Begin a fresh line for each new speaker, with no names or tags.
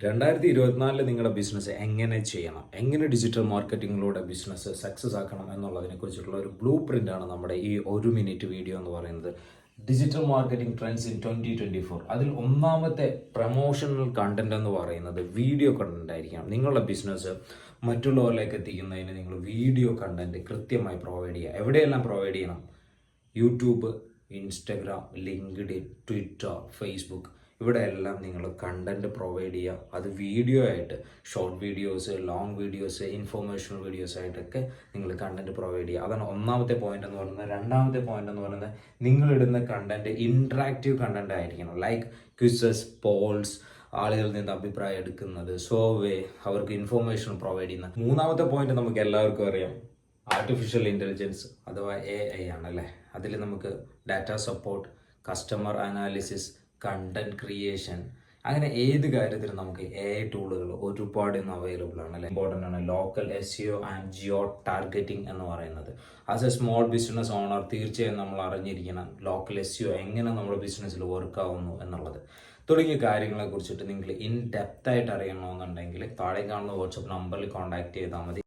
2024 നിങ്ങളുടെ ബിസിനസ് എങ്ങനെ ചെയ്യണം, എങ്ങനെ ഡിജിറ്റൽ മാർക്കറ്റിങ്ങിലൂടെ ബിസിനസ് സക്സസ് ആക്കണം എന്നുള്ളതിനെ കുറിച്ചിട്ടുള്ള ഒരു ബ്ലൂ പ്രിൻ്റാണ് നമ്മുടെ ഈ 1 മിനിറ്റ് വീഡിയോ എന്ന് പറയുന്നത്. Digital marketing trends in 2024. അതിൽ ഒന്നാമത്തെ പ്രൊമോഷണൽ കണ്ടന്റ് എന്ന് പറയുന്നത് വീഡിയോ കണ്ടന്റ് ആയിരിക്കണം. നിങ്ങളുടെ ബിസിനസ് മറ്റുള്ളവരിലേക്ക് എത്തിക്കുന്നതിന് നിങ്ങൾ വീഡിയോ കണ്ടന്റ് കൃത്യമായി പ്രൊവൈഡ് ചെയ്യുക. എവിടെയെല്ലാം പ്രൊവൈഡ് ചെയ്യണം? YouTube, Instagram, LinkedIn, Twitter, Facebook, ഇവിടെയെല്ലാം നിങ്ങൾ കണ്ടൻറ്റ് പ്രൊവൈഡ് ചെയ്യുക. അത് വീഡിയോ ആയിട്ട്, short videos, long videos, informational videos ആയിട്ടൊക്കെ നിങ്ങൾ കണ്ടൻറ്റ് പ്രൊവൈഡ് ചെയ്യുക. അതാണ് ഒന്നാമത്തെ പോയിന്റ് എന്ന് പറയുന്നത്. രണ്ടാമത്തെ പോയിന്റ് എന്ന് പറയുന്നത്, നിങ്ങളിടുന്ന കണ്ടൻറ്റ് ഇൻട്രാക്റ്റീവ് കണ്ടൻറ്റ് ആയിരിക്കണം. ലൈക്ക് ക്വിസസ്, പോൾസ്, ആളുകളിൽ നിന്ന് അഭിപ്രായം എടുക്കുന്നത്, സർവേ, അവർക്ക് ഇൻഫോർമേഷൻ പ്രൊവൈഡ് ചെയ്യുന്നത്. മൂന്നാമത്തെ പോയിന്റ് നമുക്ക് എല്ലാവർക്കും അറിയാം, ആർട്ടിഫിഷ്യൽ ഇൻ്റലിജൻസ് അഥവാ AI ആണല്ലേ. അതിൽ നമുക്ക് data support, customer analysis, content creation, അങ്ങനെ ഏത് കാര്യത്തിലും നമുക്ക് AI ടൂളുകൾ ഒരുപാട് ഇന്ന് അവൈലബിൾ ആണ് അല്ലേ. ഇമ്പോർട്ടൻ്റ് ആണ് local SEO and geo targeting എന്ന് പറയുന്നത്. As a small business owner തീർച്ചയായും നമ്മൾ അറിഞ്ഞിരിക്കണം ലോക്കൽ SEO എങ്ങനെ നമ്മുടെ ബിസിനസ്സിൽ വർക്ക് ആവുന്നു എന്നുള്ളത്. തുടങ്ങിയ കാര്യങ്ങളെ കുറിച്ചിട്ട് നിങ്ങൾ ഇൻ ഡെപ്ത് ആയിട്ട് അറിയണമെന്നുണ്ടെങ്കിൽ താഴെ കാണുന്ന വാട്സപ്പ് നമ്പറിൽ കോൺടാക്ട് ചെയ്താൽ മതി.